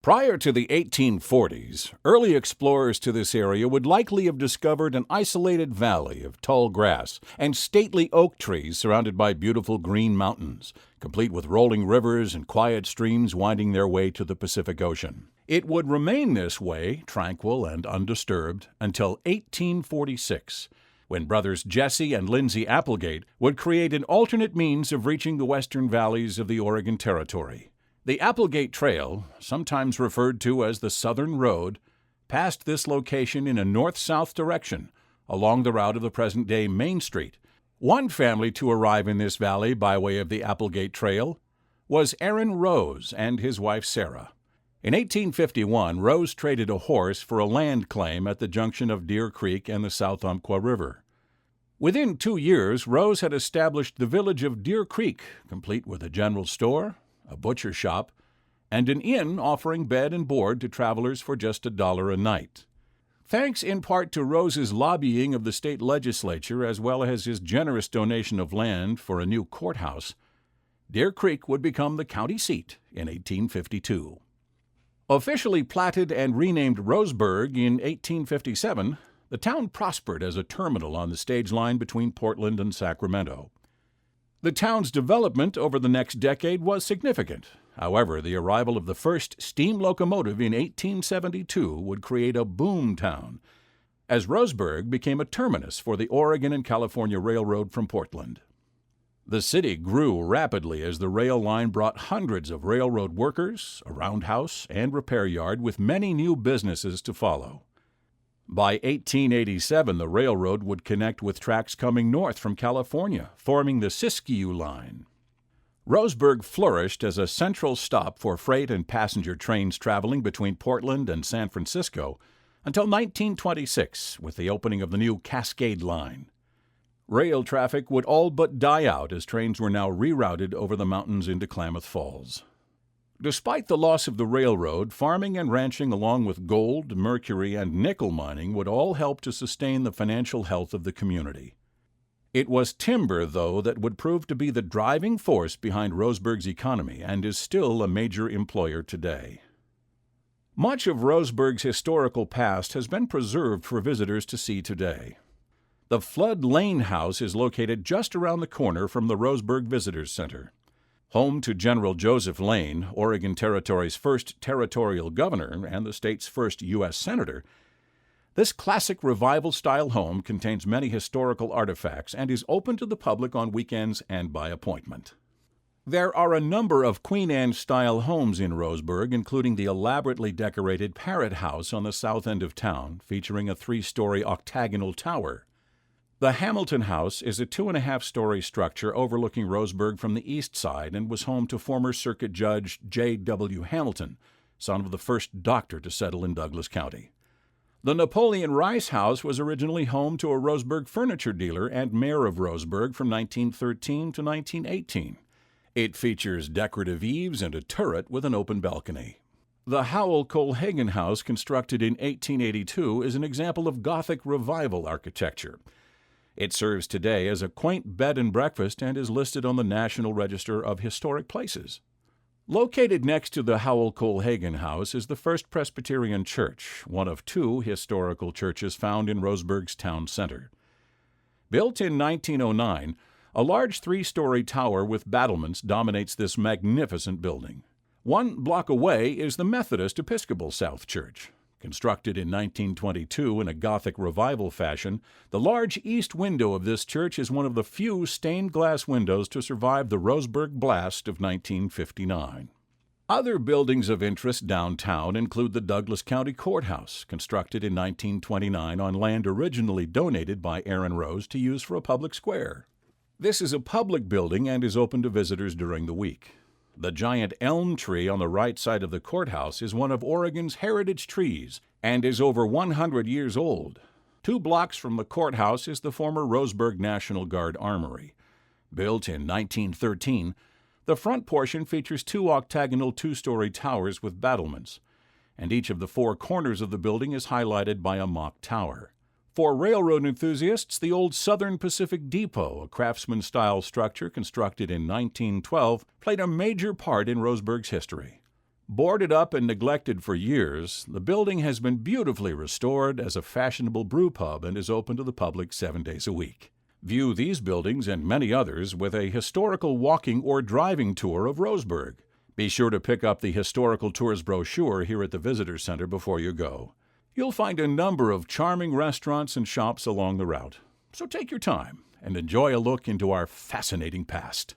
Prior to the 1840s, early explorers to this area would likely have discovered an isolated valley of tall grass and stately oak trees surrounded by beautiful green mountains, complete with rolling rivers and quiet streams winding their way to the Pacific Ocean. It would remain this way, tranquil and undisturbed, until 1846, when brothers Jesse and Lindsay Applegate would create an alternate means of reaching the western valleys of the Oregon Territory. The Applegate Trail, sometimes referred to as the Southern Road, passed this location in a north-south direction along the route of the present-day Main Street. One family to arrive in this valley by way of the Applegate Trail was Aaron Rose and his wife Sarah. In 1851, Rose traded a horse for a land claim at the junction of Deer Creek and the South Umpqua River. Within 2 years, Rose had established the village of Deer Creek, complete with a general store, a butcher shop, and an inn offering bed and board to travelers for just $1 a night. Thanks in part to Rose's lobbying of the state legislature as well as his generous donation of land for a new courthouse, Deer Creek would become the county seat in 1852. Officially platted and renamed Roseburg in 1857, the town prospered as a terminal on the stage line between Portland and Sacramento. The town's development over the next decade was significant. However, the arrival of the first steam locomotive in 1872 would create a boom town, as Roseburg became a terminus for the Oregon and California Railroad from Portland. The city grew rapidly as the rail line brought hundreds of railroad workers, a roundhouse, and repair yard with many new businesses to follow. By 1887, the railroad would connect with tracks coming north from California, forming the Siskiyou Line. Roseburg flourished as a central stop for freight and passenger trains traveling between Portland and San Francisco until 1926, with the opening of the new Cascade Line. Rail traffic would all but die out as trains were now rerouted over the mountains into Klamath Falls. Despite the loss of the railroad, farming and ranching along with gold, mercury, and nickel mining would all help to sustain the financial health of the community. It was timber, though, that would prove to be the driving force behind Roseburg's economy and is still a major employer today. Much of Roseburg's historical past has been preserved for visitors to see today. The Flood Lane House is located just around the corner from the Roseburg Visitors Center. Home to General Joseph Lane, Oregon Territory's first territorial governor and the state's first U.S. Senator, this classic revival-style home contains many historical artifacts and is open to the public on weekends and by appointment. There are a number of Queen Anne-style homes in Roseburg, including the elaborately decorated Parrot House on the south end of town, featuring a 3-story octagonal tower. The Hamilton House is a 2.5-story structure overlooking Roseburg from the east side and was home to former Circuit Judge J.W. Hamilton, son of the first doctor to settle in Douglas County. The Napoleon Rice House was originally home to a Roseburg furniture dealer and mayor of Roseburg from 1913 to 1918. It features decorative eaves and a turret with an open balcony. The Howell Colhagen House, constructed in 1882, is an example of Gothic Revival architecture. It serves today as a quaint bed and breakfast and is listed on the National Register of Historic Places. Located next to the Howell Colhagen House is the First Presbyterian Church, one of 2 historical churches found in Roseburg's town center. Built in 1909, a large 3-story tower with battlements dominates this magnificent building. 1 block away is the Methodist Episcopal South Church. Constructed in 1922 in a Gothic Revival fashion, the large east window of this church is one of the few stained glass windows to survive the Roseburg blast of 1959. Other buildings of interest downtown include the Douglas County Courthouse, constructed in 1929 on land originally donated by Aaron Rose to use for a public square. This is a public building and is open to visitors during the week. The giant elm tree on the right side of the courthouse is one of Oregon's heritage trees and is over 100 years old. 2 blocks from the courthouse is the former Roseburg National Guard Armory. Built in 1913, the front portion features 2 octagonal 2-story towers with battlements, and each of the 4 corners of the building is highlighted by a mock tower. For railroad enthusiasts, the old Southern Pacific Depot, a craftsman-style structure constructed in 1912, played a major part in Roseburg's history. Boarded up and neglected for years, the building has been beautifully restored as a fashionable brew pub and is open to the public 7 days a week. View these buildings and many others with a historical walking or driving tour of Roseburg. Be sure to pick up the Historical Tours brochure here at the Visitor Center before you go. You'll find a number of charming restaurants and shops along the route, so take your time and enjoy a look into our fascinating past.